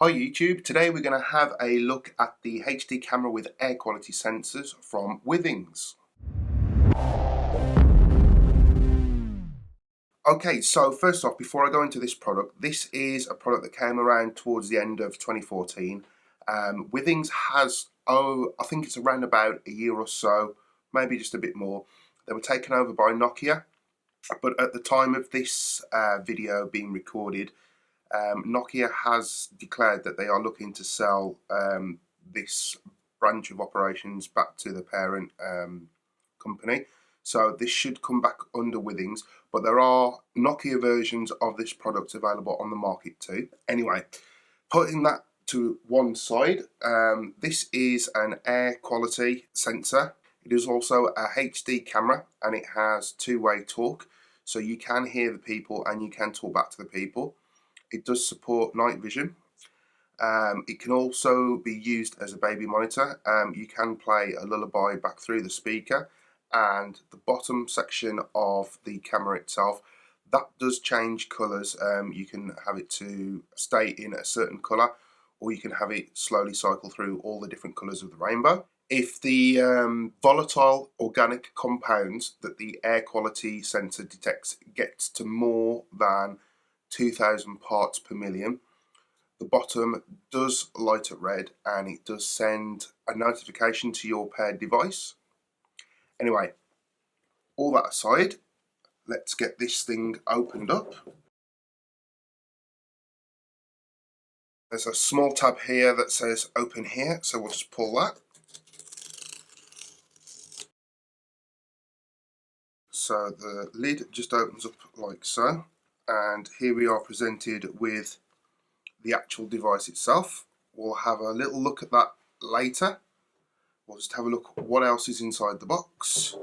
Hi YouTube, today we're going to have a look at the HD camera with air quality sensors from Withings. Okay, so first off, before I go into this product, this is a product that came around towards the end of 2014. Withings has, I think it's around about a year or so, maybe just a bit more. They were taken over by Nokia, but at the time of this video being recorded, Nokia has declared that they are looking to sell this branch of operations back to the parent company. So this should come back under Withings, but there are Nokia versions of this product available on the market too. Anyway, putting that to one side, this is an air quality sensor. It is also a HD camera and it has two-way talk, so you can hear the people and you can talk back to the people. It does support night vision. It can also be used as a baby monitor. You can play a lullaby back through the speaker, and the bottom section of the camera itself, that does change colours. You can have it to stay in a certain colour, or you can have it slowly cycle through all the different colours of the rainbow. If the volatile organic compounds that the air quality sensor detects gets to more than 2,000 parts per million, the bottom does light up red and it does send a notification to your paired device. Anyway, all that aside, let's get this thing opened up. There's a small tab here that says open here, so we'll just pull that. So the lid just opens up like so, and here we are presented with the actual device itself. We'll have a little look at that later. We'll just have a look at what else is inside the box.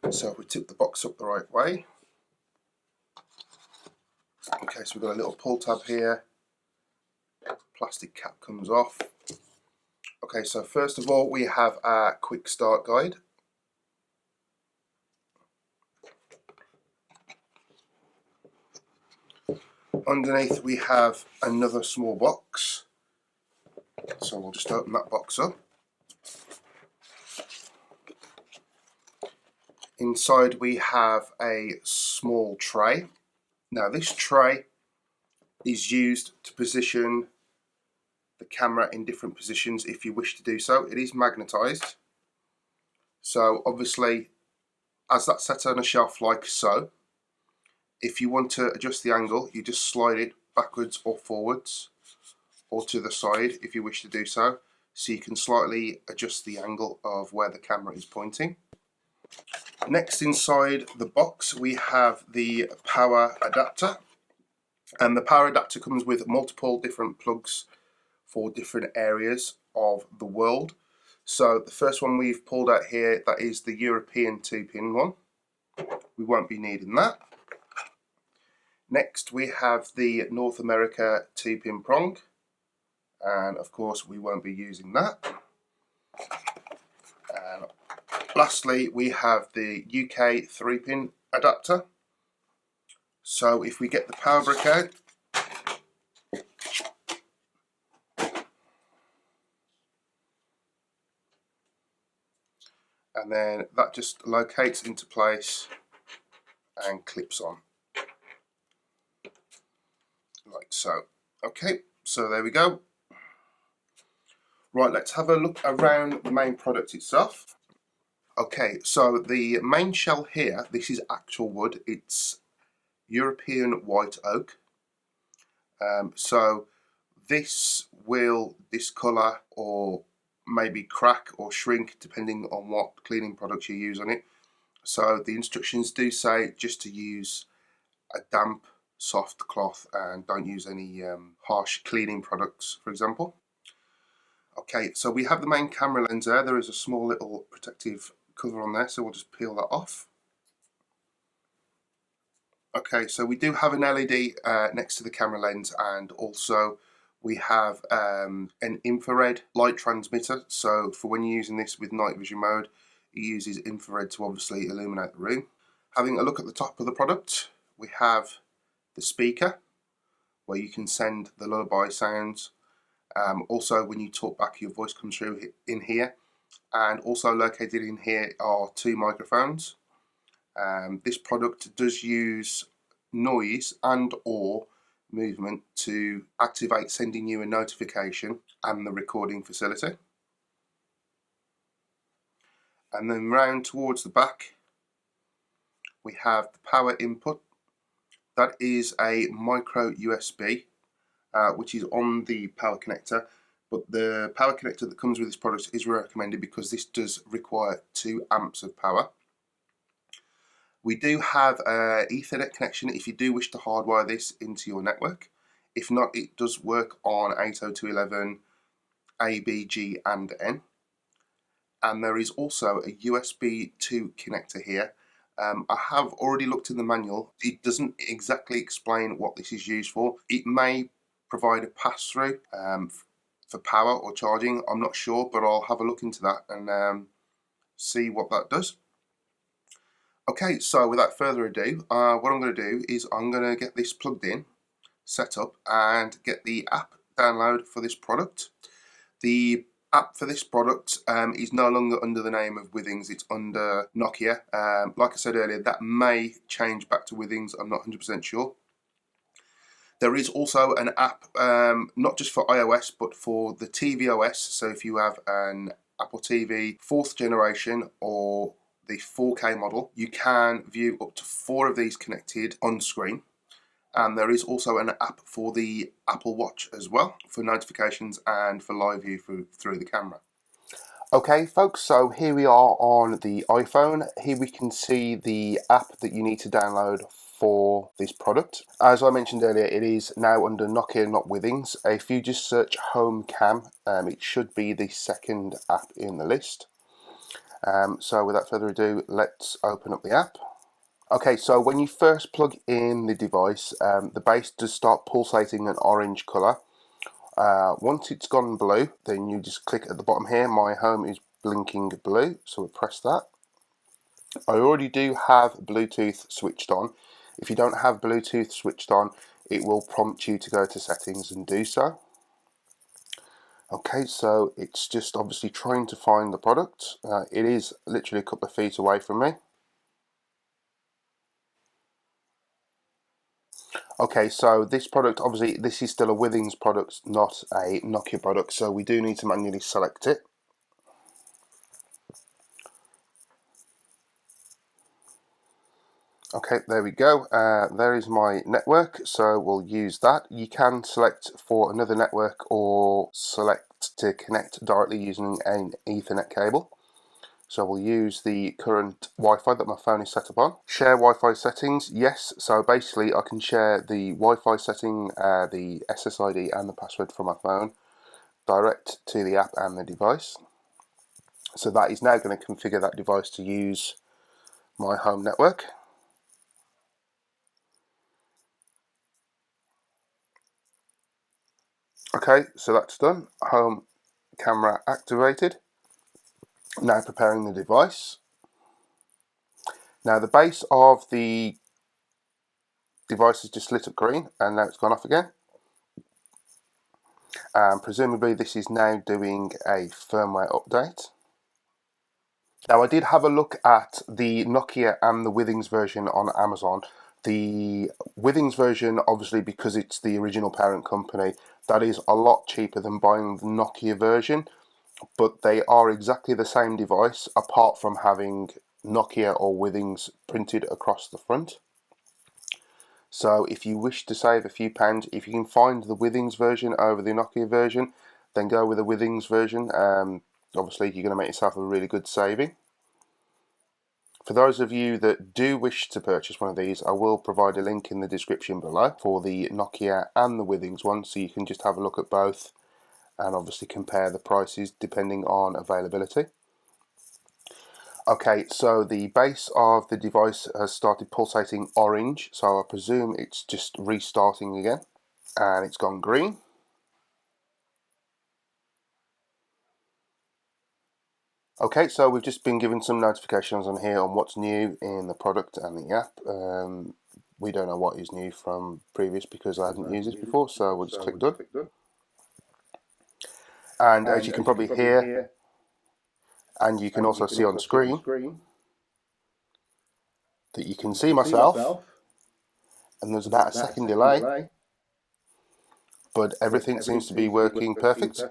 So if we tip the box up the right way. Okay, so we've got a little pull tab here. Plastic cap comes off. Okay, so first of all we have our quick start guide. Underneath we have another small box. So we'll just open that box up. Inside we have a small tray. Now this tray is used to position the camera in different positions if you wish to do so. It is magnetized. So obviously, as that's set on a shelf like so, if you want to adjust the angle, you just slide it backwards or forwards, or to the side if you wish to do so. So you can slightly adjust the angle of where the camera is pointing. Next, inside the box we have the power adapter, and the power adapter comes with multiple different plugs for different areas of the world. So the first one we've pulled out here, that is the European 2-pin one. We won't be needing that. Next we have the North America 2-pin prong, and of course we won't be using that. And lastly we have the UK 3-pin adapter. So if we get the power brick out, and then that just locates into place and clips on like so. Okay, so there we go. Right, let's have a look around the main product itself. Okay, so the main shell here, this is actual wood. It's European white oak. So this will discolour or maybe crack or shrink depending on what cleaning products you use on it. So the instructions do say just to use a damp, soft cloth and don't use any harsh cleaning products, for example. Okay, so we have the main camera lens there. There is a small little protective cover on there, so we'll just peel that off. Okay, so we do have an LED next to the camera lens, and also we have an infrared light transmitter. So for when you're using this with night vision mode, it uses infrared to obviously illuminate the room. Having a look at the top of the product, we have the speaker where you can send the lullaby sounds, Also, when you talk back, your voice comes through in here. And also located in here are 2 microphones. This product does use noise and or movement to activate sending you a notification and the recording facility. And then round towards the back we have the power input. That is a micro USB which is on the power connector, but the power connector that comes with this product is recommended because this does require 2 amps of power. We do have an Ethernet connection if you do wish to hardwire this into your network. If not, it does work on 802.11 A, B, G and N. And there is also a USB 2 connector here. I have already looked in the manual. It doesn't exactly explain what this is used for. It may provide a pass-through for power or charging. I'm not sure, but I'll have a look into that and see what that does. Okay, so without further ado, what I'm going to do is I'm going to get this plugged in, set up, and get the app download for this product. The app for this product is no longer under the name of Withings, it's under Nokia. Like I said earlier, that may change back to Withings, I'm not 100% sure. There is also an app, not just for iOS, but for the tvOS. So if you have an Apple TV 4th generation or the 4K model, you can view up to 4 of these connected on screen. And there is also an app for the Apple Watch as well, for notifications and for live view through the camera. Okay folks, so here we are on the iPhone. Here we can see the app that you need to download for this product. As I mentioned earlier, it is now under Nokia, not Withings. If you just search Home Cam, it should be the 2nd app in the list. So without further ado, let's open up the app. Okay, so when you first plug in the device, the base does start pulsating an orange colour. Once it's gone blue, then you just click at the bottom here. My home is blinking blue, so we'll press that. I already do have Bluetooth switched on. If you don't have Bluetooth switched on, it will prompt you to go to settings and do so. Okay, so it's just obviously trying to find the product. It is literally a couple of feet away from me. Okay, so this product, obviously this is still a Withings product, not a Nokia product, so we do need to manually select it. Okay, there we go. There is my network, so we'll use that. You can select for another network or select to connect directly using an Ethernet cable. So we'll use the current Wi-Fi that my phone is set up on. Share Wi-Fi settings, yes. So basically I can share the Wi-Fi setting, the SSID and the password from my phone direct to the app and the device. So that is now going to configure that device to use my home network. Okay, so that's done. Home camera activated. Now preparing the device. Now the base of the device is just lit up green and now it's gone off again. And presumably this is now doing a firmware update. Now I did have a look at the Nokia and the Withings version on Amazon. The Withings version, obviously because it's the original parent company, that is a lot cheaper than buying the Nokia version, but they are exactly the same device apart from having Nokia or Withings printed across the front. So if you wish to save a few pounds, if you can find the Withings version over the Nokia version, then go with the Withings version. Obviously you're going to make yourself a really good saving. For those of you that do wish to purchase one of these, I will provide a link in the description below for the Nokia and the Withings one, so you can just have a look at both and obviously compare the prices depending on availability. Okay, so the base of the device has started pulsating orange, so I presume it's just restarting again, and it's gone green. Okay, so we've just been given some notifications on here on what's new in the product and the app. We don't know what is new from previous because I hadn't used this before, so we'll just click done. And as you can probably hear, and you can also see on screen, that you can see myself, and there's about a second delay, but everything seems to be working perfect.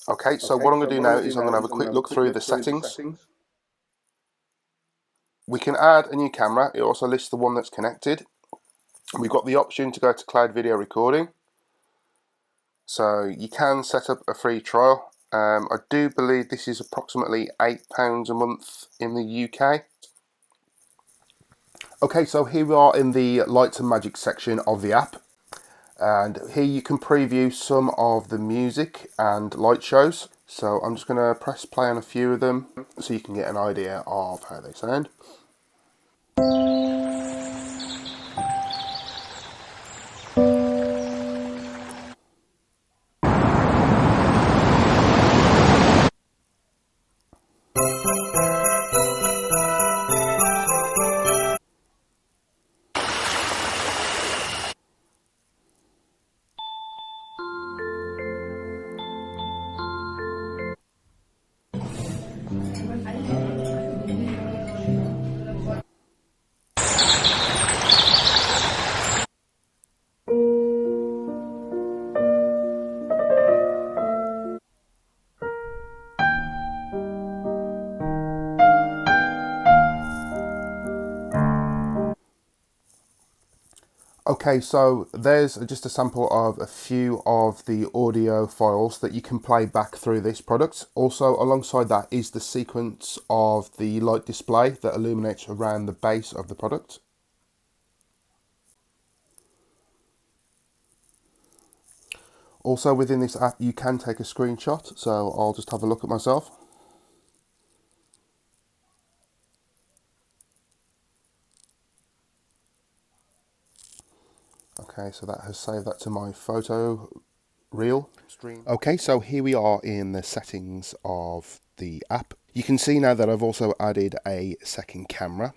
Okay, so what I'm going to do now is I'm going to have a quick look through the settings. We can add a new camera. It also lists the one that's connected. We've got the option to go to cloud video recording. So you can set up a free trial. I do believe this is approximately £8 a month in the UK. Okay, so here we are in the Lights and Magic section of the app. And here you can preview some of the music and light shows. So I'm just going to press play on a few of them so you can get an idea of how they sound. Okay, so there's just a sample of a few of the audio files that you can play back through this product. Also, alongside that is the sequence of the light display that illuminates around the base of the product. Also within this app you can take a screenshot, so I'll just have a look at myself. Okay, so that has saved that to my photo reel stream. Okay, so here we are in the settings of the app. You can see now that I've also added a second camera.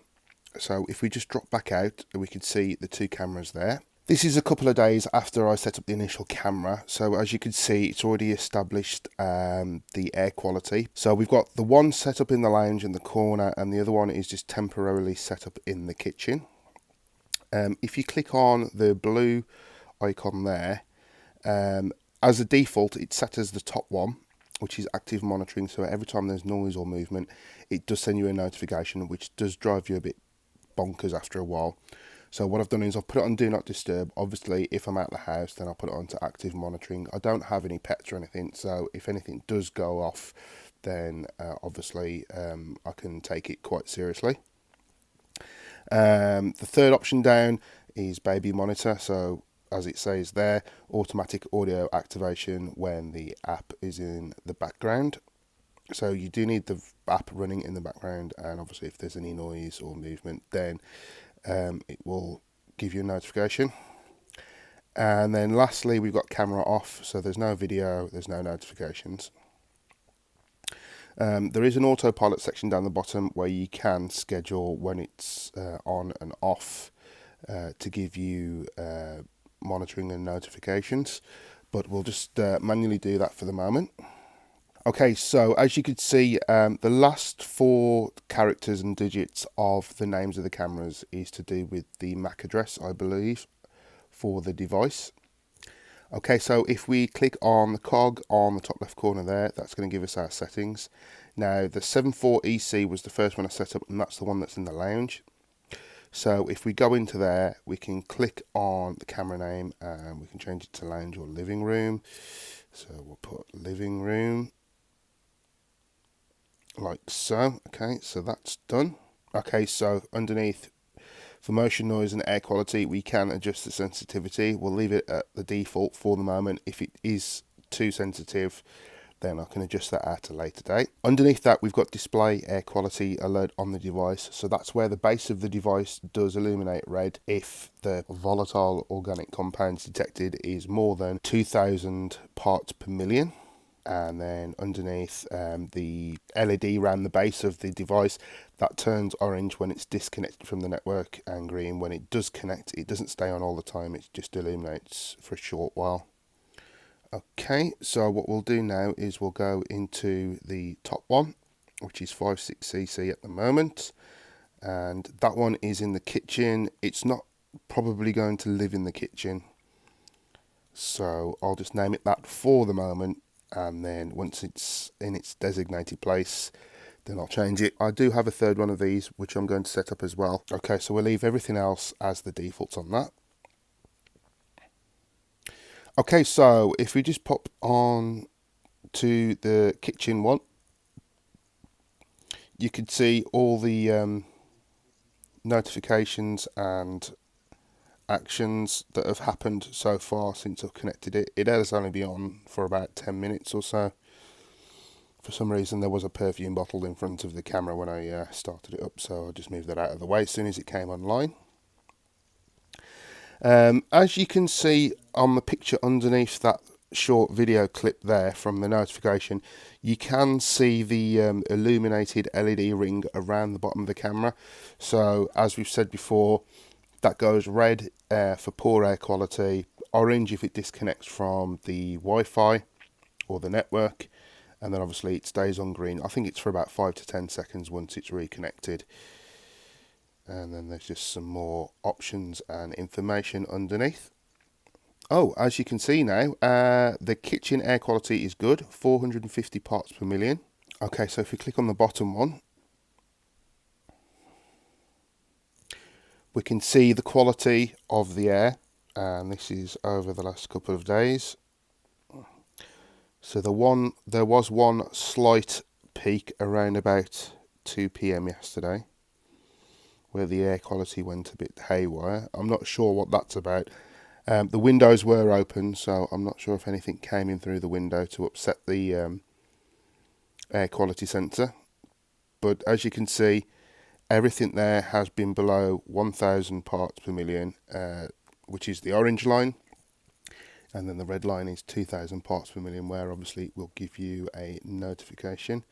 So if we just drop back out, we can see the two cameras there. This is a couple of days after I set up the initial camera. So as you can see, it's already established the air quality. So we've got the one set up in the lounge in the corner and the other one is just temporarily set up in the kitchen. If you click on the blue icon there, as a default, it's set as the top one, which is active monitoring. So every time there's noise or movement, it does send you a notification, which does drive you a bit bonkers after a while. So what I've done is I've put it on Do Not Disturb. Obviously, if I'm out the house, then I'll put it on to active monitoring. I don't have any pets or anything, so if anything does go off, then obviously I can take it quite seriously. The third option down is baby monitor. So as it says there, automatic audio activation when the app is in the background. So you do need the app running in the background, and obviously if there's any noise or movement, then it will give you a notification. And then lastly, we've got camera off, so there's no video, there's no notifications. There is an autopilot section down the bottom where you can schedule when it's on and off to give you monitoring and notifications, but we'll just manually do that for the moment. Okay, so as you can see, the last 4 characters and digits of the names of the cameras is to do with the MAC address, I believe, for the device. Okay, so if we click on the cog on the top left corner there, that's going to give us our settings. Now, the 74EC was the first one I set up, and that's the one that's in the lounge. So if we go into there, we can click on the camera name and we can change it to lounge or living room. So we'll put living room, like so. Okay, so that's done. Okay, so underneath, for motion, noise and air quality, we can adjust the sensitivity. We'll leave it at the default for the moment. If it is too sensitive, then I can adjust that at a later date. Underneath that, we've got display air quality alert on the device. So that's where the base of the device does illuminate red if the volatile organic compounds detected is more than 2,000 parts per million. and then underneath the LED around the base of the device that turns orange when it's disconnected from the network, and green when it does connect. It doesn't stay on all the time, it just illuminates for a short while. Okay, so what we'll do now is we'll go into the top one, which is 56cc at the moment, and that one is in the kitchen. It's not probably going to live in the kitchen, so I'll just name it that for the moment, and then once it's in its designated place, then I'll change it. I do have a third one of these which I'm going to set up as well. Okay, so we'll leave everything else as the defaults on that. Okay, so if we just pop on to the kitchen one, you can see all the notifications and actions that have happened so far since I've connected it. It has only been on for about 10 minutes or so. For some reason there was a perfume bottle in front of the camera when I started it up, so I just moved that out of the way as soon as it came online. As you can see on the picture underneath that short video clip there from the notification, you can see the illuminated LED ring around the bottom of the camera. So as we've said before, that goes red for poor air quality, orange if it disconnects from the Wi-Fi or the network, and then obviously it stays on green. I think it's for about 5 to 10 seconds once it's reconnected. And then there's just some more options and information underneath. Oh, as you can see now, the kitchen air quality is good, 450 parts per million. Okay, so if we click on the bottom one, we can see the quality of the air, and this is over the last couple of days. So there was one slight peak around about 2 PM yesterday, where the air quality went a bit haywire. I'm not sure what that's about. The windows were open, so I'm not sure if anything came in through the window to upset the air quality sensor. But as you can see, everything there has been below 1000 parts per million, which is the orange line. And then the red line is 2000 parts per million, where obviously it will give you a notification.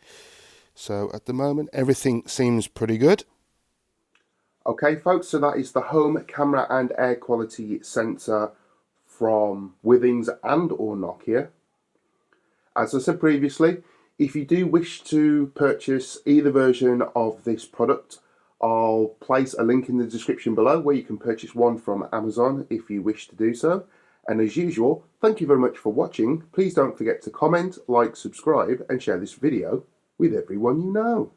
So at the moment, everything seems pretty good. Okay, folks, so that is the home camera and air quality sensor from Withings and or Nokia. As I said previously, if you do wish to purchase either version of this product, I'll place a link in the description below where you can purchase one from Amazon if you wish to do so. And as usual, thank you very much for watching. Please don't forget to comment, like, subscribe, and share this video with everyone you know.